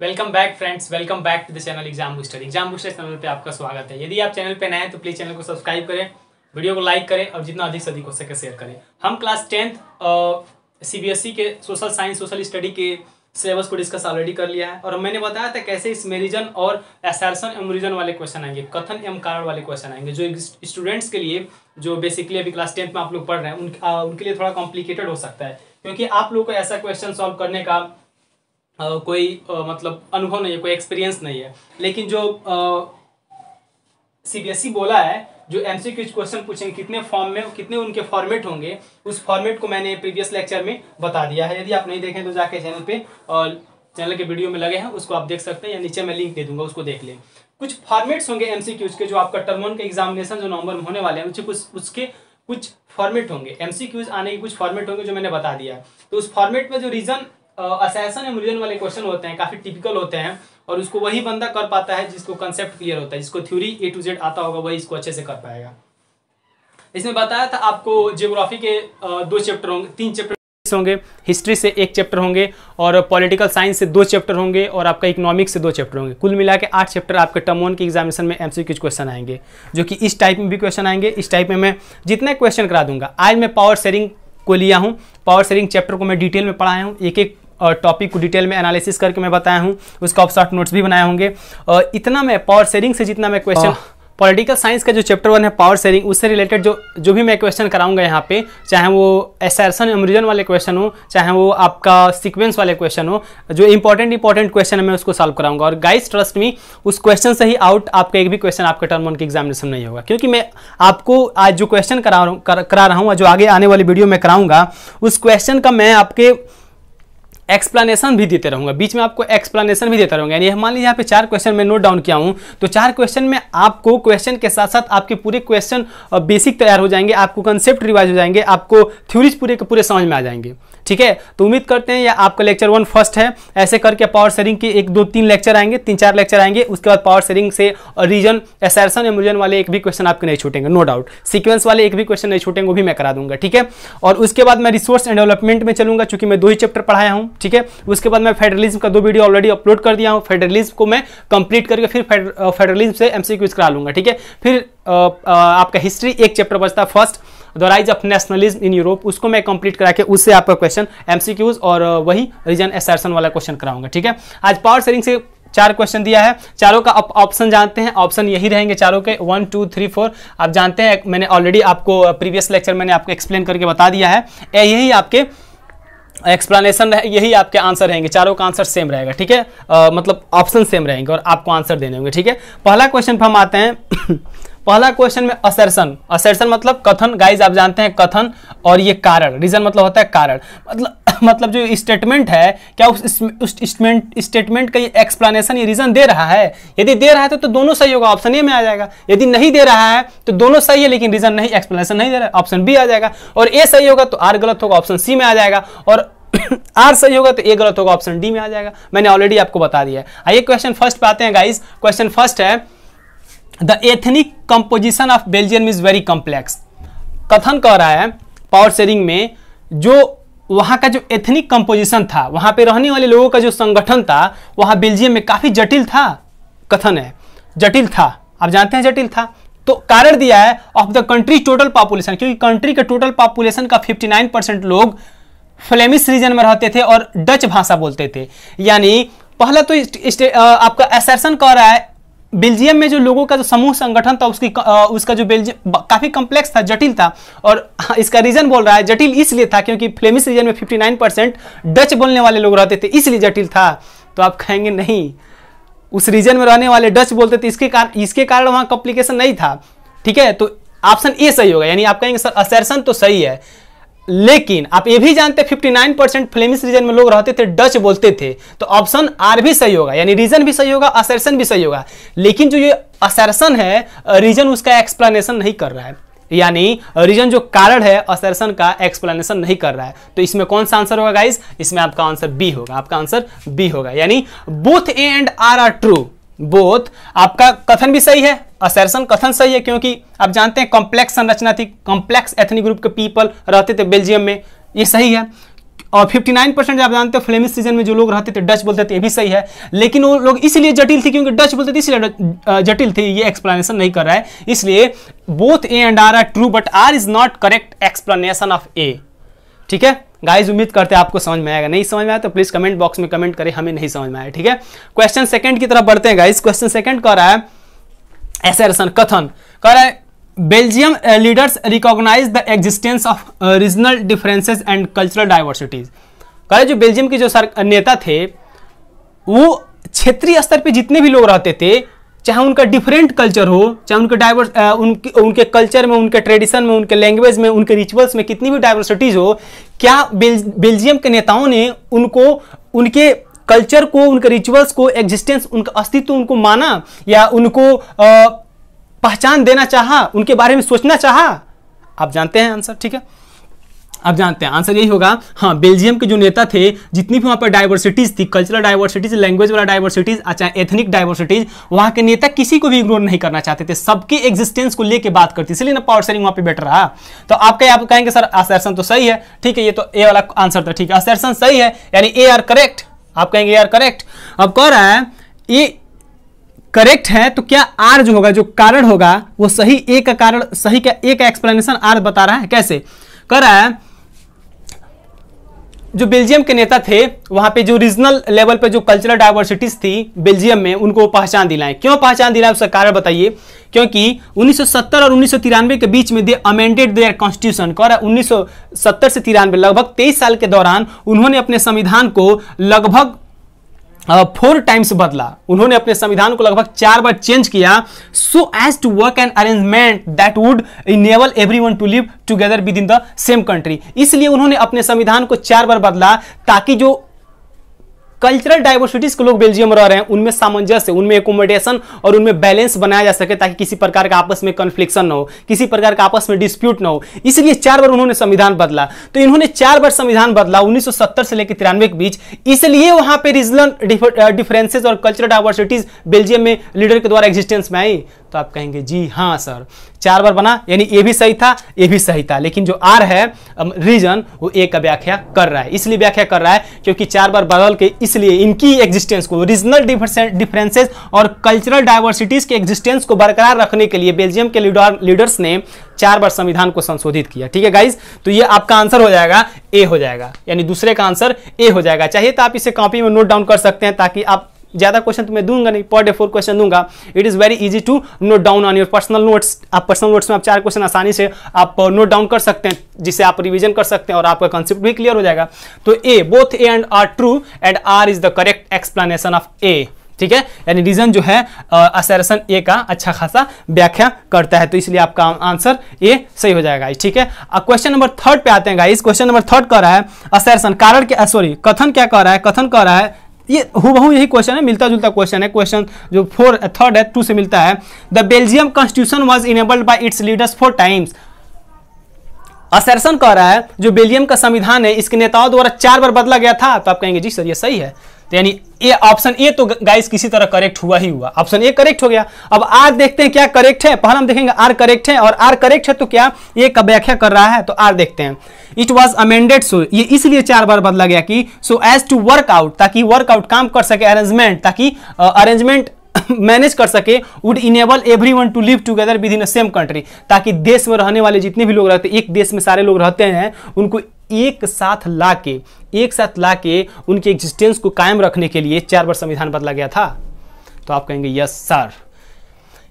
Welcome back friends, welcome back to the channel exam booster. Exam booster channel पे आपका स्वागत है। यदि आप चैनल पे नए हैं तो प्लीज़ चैनल को सब्सक्राइब करें, वीडियो को लाइक करें और जितना अधिक से अधिक हो सके शेयर करें। हम क्लास 10th CBSE के सोशल साइंस सोशल स्टडी के सिलेबस को डिस्कस ऑलरेडी कर लिया है और मैंने बताया था कैसे इसमें रीजन और असर्शन एवं रीजन वाले क्वेश्चन आएंगे, कथन एवं कारण वाले क्वेश्चन आएंगे, जो स्टूडेंट्स के लिए जो बेसिकली अभी क्लास 10th में आप लोग पढ़ रहे हैं उनके लिए थोड़ा कॉम्प्लिकेटेड हो सकता है, क्योंकि आप लोग को ऐसा क्वेश्चन सॉल्व करने का कोई मतलब अनुभव नहीं है, कोई एक्सपीरियंस नहीं है। लेकिन जो CBSE बोला है जो MCQ क्वेश्चन पूछेंगे कितने फॉर्म में, कितने उनके फॉर्मेट होंगे, उस फॉर्मेट को मैंने प्रीवियस लेक्चर में बता दिया है। यदि आप नहीं देखें तो जाके चैनल पे और चैनल के वीडियो में लगे हैं उसको आप देख सकते हैं, या नीचे मैं लिंक दे दूंगा, उसको देख लें। कुछ फॉर्मेट्स होंगे MCQ के, जो आपका टर्म 1 के एग्जामिनेशन जो नवंबर में होने वाले हैं उसके कुछ फॉर्मेट होंगे, MCQs आने के कुछ फॉर्मेट होंगे जो मैंने बता दिया। तो उस फॉर्मेट में जो रीजन असर्शन एंड रीजन वाले क्वेश्चन होते हैं काफी टिपिकल होते हैं और उसको वही बंदा कर पाता है जिसको कंसेप्ट क्लियर होता है, जिसको थ्योरी A to Z आता होगा, वही इसको अच्छे से कर पाएगा। इसमें बताया था आपको ज्योग्राफी के 2 चैप्टर होंगे, 3 चैप्टर होंगे, हिस्ट्री से 1 चैप्टर होंगे और पॉलिटिकल साइंस से 2 चैप्टर होंगे और आपका इकोनॉमिक्स से 2 चैप्टर होंगे। कुल मिला के 8 चैप्टर आपके टर्म 1 के एग्जामिनेशन में MCQ क्वेश्चन आएंगे, जो कि इस टाइप में भी क्वेश्चन आएंगे। इस टाइप में मैं जितना क्वेश्चन करा दूंगा। आज मैं पावर शेयरिंग को लिया हूँ, पावर शेयरिंग चैप्टर को मैं डिटेल में पढ़ाया हूँ, एक एक टॉपिक को डिटेल में एनालिसिस करके मैं बताया हूँ, उसका आप शॉर्ट नोट्स भी बनाए होंगे। इतना मैं पावर शेयरिंग से जितना मैं क्वेश्चन पॉलिटिकल साइंस का जो चैप्टर 1 है पावर शेयरिंग, उससे रिलेटेड जो भी मैं क्वेश्चन कराऊंगा यहाँ पे, चाहे वो असर्शन एवं रीजन वाले क्वेश्चन हो, चाहे वो आपका सीक्वेंस वाले क्वेश्चन हो, जो इंपॉर्टेंट क्वेश्चन है मैं उसको सॉल्व कराऊंगा। और गाइस ट्रस्ट मी, उस क्वेश्चन से ही आउट आपका एक भी क्वेश्चन आपके टर्म 1 के एग्जामिनेशन नहीं होगा, क्योंकि मैं आपको आज जो क्वेश्चन करा रहा हूँ, जो आगे आने वाली वीडियो में कराऊंगा, उस क्वेश्चन का मैं आपके एक्सप्लेनेशन भी देते रहूंगा, बीच में आपको एक्सप्लेनेशन भी देता रहूंगा। यानी मान लीजिए यहाँ पे 4 क्वेश्चन मैं नोट डाउन किया हूँ, तो 4 क्वेश्चन में आपको क्वेश्चन के साथ साथ आपके पूरे क्वेश्चन बेसिक तैयार हो जाएंगे, आपको कंसेप्ट रिवाइज हो जाएंगे, आपको थ्योरीज पूरे के पूरे समझ में आ जाएंगे। ठीक है, तो उम्मीद करते हैं या आपका लेक्चर 1 फर्स्ट है। ऐसे करके पावर शेयरिंग के 1 2 3 लेक्चर आएंगे, 3-4 लेक्चर आएंगे। उसके बाद पावर शेयरिंग से रीजन असर्शन एवं रीजन वाले एक भी क्वेश्चन आपके नहीं छूटेंगे, नो डाउट। सीक्वेंस वाले एक भी क्वेश्चन नहीं छूटेंगे, वो भी मैं करा दूंगा। ठीक है, और उसके बाद मैं रिसोर्स एंड डेवलपमेंट में चलूंगा, चूंकि मैं 2 ही चैप्टर पढ़ाया हूँ। ठीक है, उसके बाद मैं फेडरलिज्म का 2 वीडियो ऑलरेडी अपलोड कर दिया हूँ, फेडरलिज्म को मैं कंप्लीट करके फिर फेडरलिज्म से MCQ करा लूंगा। ठीक है, फिर आपका हिस्ट्री 1 चैप्टर बचता है, first the rise of nationalism in Europe, उसको मैं कंप्लीट करा के उससे आपका क्वेश्चन MCQs और वही रीजन असर्शन वाला क्वेश्चन कराऊंगा। ठीक है, आज पावर शेयरिंग से 4 क्वेश्चन दिया है, चारों का ऑप्शन जानते हैं, ऑप्शन यही रहेंगे चारों के 1 2 3 4 आप जानते हैं। मैंने ऑलरेडी आपको प्रीवियस लेक्चर मैंने आपको एक्सप्लेन करके बता दिया है, यही आपके एक्सप्लेनेशन है, यही आपके आंसर रहेंगे, चारों का आंसर सेम रहेगा। ठीक है, मतलब ऑप्शन सेम रहेंगे और आपको आंसर देने होंगे। ठीक है, पहला क्वेश्चन पर हम आते हैं। पहला क्वेश्चन में असर्शन, असर्शन मतलब कथन। गाइज आप जानते हैं कथन और ये कारण, रीजन मतलब होता है कारण। मतलब जो स्टेटमेंट है, क्या उस स्टेटमेंट का ये एक्सप्लेनेशन, ये रीजन दे रहा है। यदि दे रहा है तो दोनों सही होगा, ऑप्शन ए में आ जाएगा। यदि नहीं दे रहा है तो दोनों सही है लेकिन रीजन नहीं, एक्सप्लेनेशन नहीं दे रहा है, ऑप्शन बी आ जाएगा। और ए सही होगा तो आर गलत होगा, ऑप्शन सी में आ जाएगा। और आर सही होगा तो ए गलत होगा, ऑप्शन डी में आ जाएगा। मैंने ऑलरेडी आपको बता दिया है। आइए क्वेश्चन फर्स्ट पे आते हैं गाइज। क्वेश्चन फर्स्ट है the ethnic composition of Belgium is very complex. कथन कह रहा है पावर शेयरिंग में, जो वहां का जो एथनिक कंपोजिशन था, वहां पे रहने वाले लोगों का जो संगठन था, वहां बेल्जियम में काफी जटिल था। कथन है जटिल था, आप जानते हैं जटिल था। तो कारण दिया है of the country total population, क्योंकि कंट्री के टोटल पॉपुलेशन का 59% लोग फ्लेमिश रीजन में रहते थे और डच भाषा बोलते थे। यानी पहला तो आपका असर्शन कह रहा है बेल्जियम में जो लोगों का जो समूह संगठन था उसका जो बेल्जियम काफी कॉम्प्लेक्स था, जटिल था। और इसका रीजन बोल रहा है जटिल इसलिए था क्योंकि फ्लेमिश रीजन में 59% डच बोलने वाले लोग रहते थे, इसलिए जटिल था। तो आप कहेंगे नहीं, उस रीजन में रहने वाले डच बोलते थे, इसके कारण वहां कॉम्प्लिकेशन नहीं था। ठीक है, तो ऑप्शन ए सही होगा। यानी आप कहेंगे सर असर्शन तो सही है, लेकिन आप ये भी जानते हैं 59% फ्लेमिश रीजन में लोग रहते थे, डच बोलते थे, तो ऑप्शन आर भी सही होगा। यानी रीजन भी सही होगा, असर्शन भी सही होगा। लेकिन जो ये असर्शन है, रीजन उसका एक्सप्लेनेशन नहीं कर रहा है। यानी रीजन जो कारण है असर्शन का एक्सप्लेनेशन नहीं कर रहा है। तो इसमें कौन सा आंसर होगा गाइज? इसमें आपका आंसर बी होगा, आपका आंसर बी होगा। यानी both A and R are true. Both आपका कथन भी सही है, असर्शन कथन सही है, क्योंकि आप जानते हैं कॉम्प्लेक्स संरचना थी, कॉम्प्लेक्स एथनिक ग्रुप के पीपल रहते थे बेल्जियम में, ये सही है। और 59% आप जानते हो फ्लेमिश रीजन में जो लोग रहते थे डच बोलते थे, ये भी सही है, लेकिन वो लोग इसलिए जटिल थे क्योंकि डच बोलते थे इसलिए जटिल थे, ये एक्सप्लेनेशन नहीं कर रहा है, इसलिए both A and R true but R is not correct explanation of A. ठीक है गाइस, उम्मीद करते हैं आपको समझ में आएगा, नहीं समझ में आया तो प्लीज कमेंट बॉक्स में कमेंट करें हमें नहीं समझ में आया। ठीक है, क्वेश्चन सेकंड की तरफ बढ़ते हैं गाइस। क्वेश्चन सेकंड कह रहा है एसर्शन कथन कह रहा है Belgium leaders recognise the existence of regional differences and cultural diversities. कह रहे जो बेल्जियम के जो नेता थे वो क्षेत्रीय स्तर पे जितने भी लोग रहते थे, चाहे उनका डिफरेंट कल्चर हो, चाहे उनके उनके कल्चर में, उनके ट्रेडिशन में, उनके लैंग्वेज में, उनके रिचुअल्स में कितनी भी डाइवर्सिटीज हो, क्या बेल्जियम के नेताओं ने उनको उनके कल्चर को, उनके रिचुअल्स को, एग्जिस्टेंस, उनका अस्तित्व उनको माना या उनको पहचान देना चाहा, उनके बारे में सोचना चाहा? आप जानते हैं आंसर। ठीक है, आप जानते हैं आंसर यही होगा, हाँ बेल्जियम के जो नेता थे, जितनी भी वहां पर डाइवर्सिटीज थी, कल्चरल डाइवर्सिटीज, लैंग्वेज वाला डाइवर्सिटीज, चाहे एथनिक डाइवर्सिटीज, वहां के नेता किसी को भी इग्नोर नहीं करना चाहते थे, सबके एग्जिस्टेंस को लेके बात करते, इसलिए ना पावर शेयरिंग वहां पे बेटर रहा। तो आप कहेंगे सर असर्शन तो सही है, ठीक है, ये तो ए वाला आंसर था, ठीक है, असर्शन सही है यानी ए आर करेक्ट, आप कहेंगे ए आर करेक्ट। अब कह रहा है ये करेक्ट है तो क्या आर जो होगा, जो कारण होगा वो सही, ए का कारण सही, क्या ए का एक्सप्लेनेशन आर बता रहा है, कैसे कह रहा है जो बेल्जियम के नेता थे वहां पे जो रीजनल लेवल पे जो कल्चरल डाइवर्सिटीज थी बेल्जियम में, उनको पहचान दिलाएं। क्यों पहचान दिलाएं उसका कारण बताइए, क्योंकि 1970 और 1993 के बीच में दे अमेंडेड देयर कॉन्स्टिट्यूशन। कह रहा है 1970 से 93 लगभग 23 साल के दौरान उन्होंने अपने संविधान को लगभग 4 टाइम्स बदला, उन्होंने अपने संविधान को लगभग 4 बार चेंज किया, so as to work an arrangement that would enable everyone to live together within the same country. इसलिए उन्होंने अपने संविधान को 4 बार बदला ताकि जो कल्चरल डाइवर्सिटीज के लोग बेल्जियम में रह रहे हैं उनमें सामंजस्य, उनमें एकोमोडेशन और उनमें बैलेंस बनाया जा सके, ताकि किसी प्रकार का आपस में कन्फ्लिक्शन ना हो, किसी प्रकार का आपस में डिस्प्यूट ना हो। इसलिए 4 बार उन्होंने संविधान बदला। तो इन्होंने 4 बार संविधान बदला 1970 से लेकर 93 के बीच, इसलिए वहां पे रीजनल डिफरेंसेस और कल्चरल डाइवर्सिटीज बेल्जियम में लीडर के द्वारा एग्जिस्टेंस में आई। तो आप कहेंगे जी हाँ सर, 4 बार बना यानी ए भी सही था, ए भी सही था, लेकिन जो आर है रीजन वो ए का व्याख्या कर रहा है, इसलिए व्याख्या कर रहा है क्योंकि 4 बार बदल के, इसलिए इनकी एग्जिस्टेंस को, रीजनल डिफरेंसेस और कल्चरल डाइवर्सिटीज के एग्जिस्टेंस को बरकरार रखने के लिए बेल्जियम के लीडर्स ने 4 बार संविधान को संशोधित किया। ठीक है गाइज, तो ये आपका आंसर हो जाएगा, ए हो जाएगा, यानी दूसरे का आंसर ए हो जाएगा। चाहिए तो आप इसे कॉपी में नोट डाउन कर सकते हैं, ताकि आप ज्यादा क्वेश्चन तो मैं दूंगा नहीं, पर डे 4 क्वेश्चन दूंगा। It is very easy to note down on your personal notes. आप पर्सनल नोट्स में आप 4 क्वेश्चन आसानी से आप नोट डाउन कर सकते हैं, जिसे आप रिवीजन कर सकते हैं और आपका कॉन्सेप्ट भी क्लियर हो जाएगा। तो A, both A and R true and R is the correct explanation of A. ठीक है, यानी रीजन जो है असर्शन ए का अच्छा खासा व्याख्या करता है, तो इसलिए आपका आंसर ए सही हो जाएगा। ठीक है, अब क्वेश्चन नंबर 3 पे आते हैं गाइस। क्वेश्चन नंबर 3 कह रहा है असर्शन कारण क्या, सॉरी कथन क्या कह रहा है, कथन कह रहा है, ये हूबहू यही क्वेश्चन है, मिलता जुलता क्वेश्चन है, क्वेश्चन जो 3rd है 2 से मिलता है। The Belgium constitution was enabled bye it's leaders 4 times. Assertion कह रहा है जो बेल्जियम का संविधान है इसके नेताओं द्वारा 4 बार बदला गया था। तो आप कहेंगे जी सर ये सही है, तो यानी ये ऑप्शन ए तो गाइस किसी तरह करेक्ट हुआ ही हुआ, ऑप्शन ए करेक्ट हो गया। अब आर देखते हैं क्या करेक्ट है, पहले हम देखेंगे आर करेक्ट है, और आर करेक्ट है तो क्या ए का व्याख्या कर रहा है, तो आर देखते हैं। इट वाज अमेंडेड, सो ये इसलिए 4 बार बदला गया कि so as to work out, ताकि वर्कआउट काम कर सके, अरेंजमेंट ताकि अरेंजमेंट मैनेज कर सके, would enable everyone to live together within a same country, ताकि देश में रहने वाले जितने भी लोग रहते हैं, एक देश में सारे लोग रहते हैं, उनको एक साथ लाके उनके एग्जिस्टेंस को कायम रखने के लिए 4 बार संविधान बदला गया था। तो आप कहेंगे यस सर,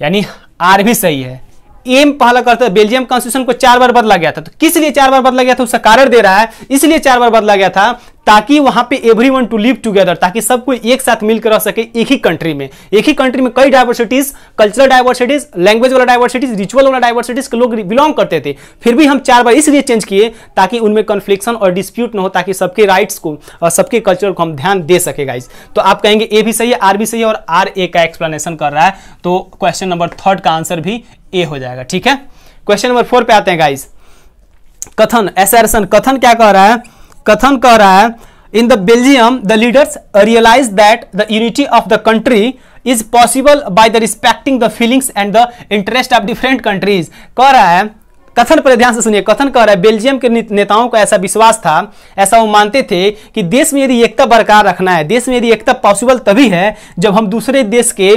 यानी आर भी सही है। एम पहला करता है बेल्जियम कॉन्स्टिट्यूशन को 4 बार बदला गया था, तो किस लिए 4 बार बदला गया था उसका कारण दे रहा है, इसलिए 4 बार बदला गया था ताकि वहां पे एवरीवन टू लिव टुगेदर, ताकि सब कोई एक साथ मिलकर रह सके एक ही कंट्री में। एक ही कंट्री में कई डाइवर्सिटीज, कल्चरल डाइवर्सिटीज, लैंग्वेज वाला डाइवर्सिटीज, रिचुअल वाला डाइवर्सिटीज के लोग बिलोंग करते थे, फिर भी हम 4 बार इसलिए चेंज किए ताकि उनमें कन्फ्लिक्शन और डिस्प्यूट न हो, ताकि सबके राइट्स को और सबके कल्चर को हम ध्यान दे सके गाइस। तो आप कहेंगे ए भी सही है, आर भी सही है, और आर ए का एक्सप्लेनेशन कर रहा है, तो क्वेश्चन नंबर 3 का आंसर भी ए हो जाएगा। ठीक है, क्वेश्चन नंबर 4 पे आते हैं गाइस। कथन असर्शन, कथन क्या कह रहा है, कथन कह रहा है in the Belgium the leaders realized that the unity of the country is possible by the respecting the feelings and the interest of different countries। कह रहा है कथन पर ध्यान से सुनिए, कथन कह रहा है बेल्जियम के नेताओं को ऐसा विश्वास था, ऐसा वो मानते थे कि देश में यदि एकता बरकरार रखना है, देश में यदि एकता पॉसिबल तभी है जब हम दूसरे देश के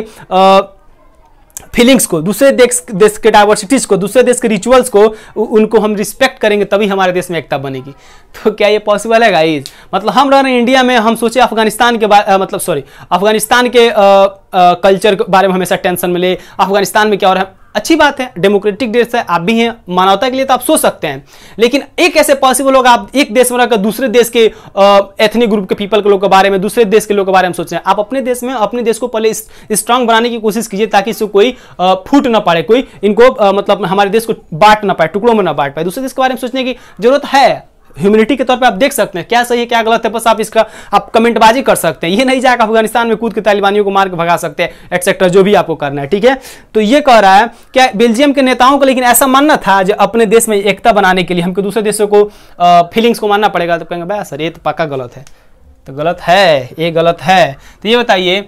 फीलिंग्स को, दूसरे देश के डाइवर्सिटीज को, दूसरे देश के रिचुअल्स को, उनको हम रिस्पेक्ट करेंगे, तभी हमारे देश में एकता बनेगी। तो क्या ये पॉसिबल है गाइस? मतलब हम रह रहे हैं इंडिया में, हम सोचे अफगानिस्तान के अफगानिस्तान के कल्चर के बारे में हमेशा टेंशन मिले, अफगानिस्तान में क्या हो रहा है। अच्छी बात है, डेमोक्रेटिक देश है, आप भी हैं, मानवता के लिए तो आप सोच सकते हैं, लेकिन एक ऐसे पॉसिबल होगा आप एक देश में रहकर दूसरे देश के एथनिक ग्रुप के पीपल के लोग के बारे में, दूसरे देश के लोग के बारे में सोच रहे हैं। आप अपने देश में, अपने देश को पहले स्ट्रांग बनाने की कोशिश कीजिए, ताकि इससे कोई फूट ना पड़े, कोई इनको मतलब हमारे देश को बांट ना पाए, टुकड़ों में ना बांट पाए। दूसरे देश के बारे में सोचने की जरूरत है। ह्यूमैनिटी के तौर पे आप देख सकते हैं क्या सही है क्या गलत है, बस आप इसका आप कमेंटबाजी कर सकते हैं। ये नहीं जाकर अफगानिस्तान में कूद के तालिबानियों को मार के भगा सकते हैं, एक्सेट्रा, जो भी आपको करना है, ठीक है। तो ये कह रहा है क्या बेल्जियम के नेताओं को लेकिन ऐसा मानना था जो अपने देश में एकता बनाने के लिए हमको दूसरे देशों को फीलिंग्स को मानना पड़ेगा। तो कहेंगे भाई सर ये तो पक्का गलत है, तो गलत है, ये गलत है। तो ये बताइए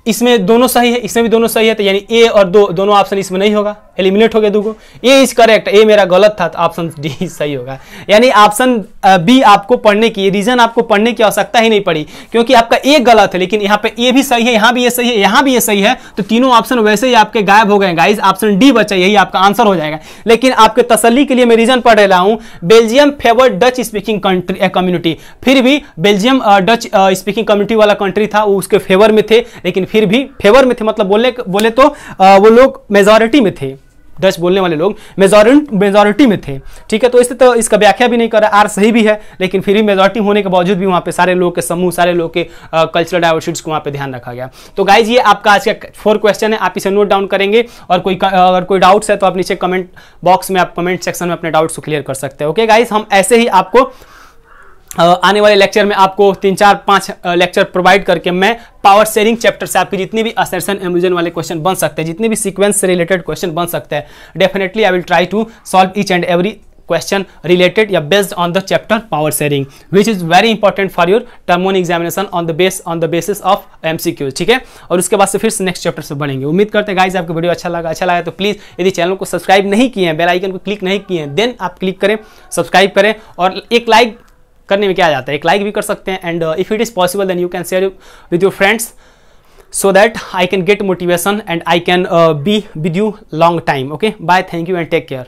इसमें दोनों सही है, इसमें भी दोनों सही है, तो यानी ए और दोनों ऑप्शन इसमें नहीं होगा, एलिमिनेट हो गया दूगो। ए इज करेक्ट, ए मेरा गलत था, तो ऑप्शन डी सही होगा। यानी ऑप्शन बी आपको पढ़ने की, रीजन आपको पढ़ने की आवश्यकता ही नहीं पड़ी, क्योंकि आपका ए गलत है, लेकिन यहाँ पे ए भी सही है, यहाँ भी ये सही है, यहाँ भी ये सही है, तो तीनों ऑप्शन वैसे ही आपके गायब हो गए गाइस। ऑप्शन डी बचा, यही आपका आंसर हो जाएगा। लेकिन आपके तसल्ली के लिए मैं रीजन पढ़ रहा हूँ, Belgium favour Dutch speaking country community. फिर भी बेल्जियम डच स्पीकिंग कम्युनिटी वाला कंट्री था, वो उसके फेवर में थे, लेकिन फिर भी फेवर में थे, मतलब बोले तो वो लोग मेजॉरिटी में थे, डच बोलने वाले लोग मेजॉरिटी में थे, ठीक है। तो इससे तो इसका व्याख्या भी नहीं कर रहा, आर सही भी है, लेकिन फिर भी मेजॉरिटी होने के बावजूद भी वहां पे सारे लोग के समूह, सारे लोग के कल्चरल डाइवर्सिटीज को वहां पे ध्यान रखा गया। तो गाइज ये आपका आज का 4 क्वेश्चन है, आप इसे नोट डाउन करेंगे, और अगर कोई डाउट्स है तो आप नीचे कमेंट बॉक्स में, आप कमेंट सेक्शन में अपने डाउट्स को क्लियर कर सकते हैं। ओके गाइज, हम ऐसे ही आपको आने वाले लेक्चर में आपको 3, 4, 5 लेक्चर प्रोवाइड करके मैं पावर शेयरिंग चैप्टर से आपके जितने भी असर्शन एम्यूजन वाले क्वेश्चन बन सकते हैं, जितने भी सीक्वेंस से रिलेटेड क्वेश्चन बन सकते हैं, definitely I will try to solve each and every question related या based on the chapter power sharing, which is very important for your term 1 examination on the basis of MCQ, ठीक है। और उसके बाद से फिर नेक्स्ट चैप्टर से बढ़ेंगे। उम्मीद करते हैं गाइस आपको वीडियो अच्छा लगा तो प्लीज यदि चैनल को सब्सक्राइब नहीं किए हैं, बेल आइकन को क्लिक नहीं किए हैं, देन आप क्लिक करें, सब्सक्राइब करें, और एक लाइक करने में क्या जाता है, एक लाइक भी कर सकते हैं। And if it is possible then you can share with your friends, so that I can get motivation and I can be with you long time. Okay, bye, thank you and take care.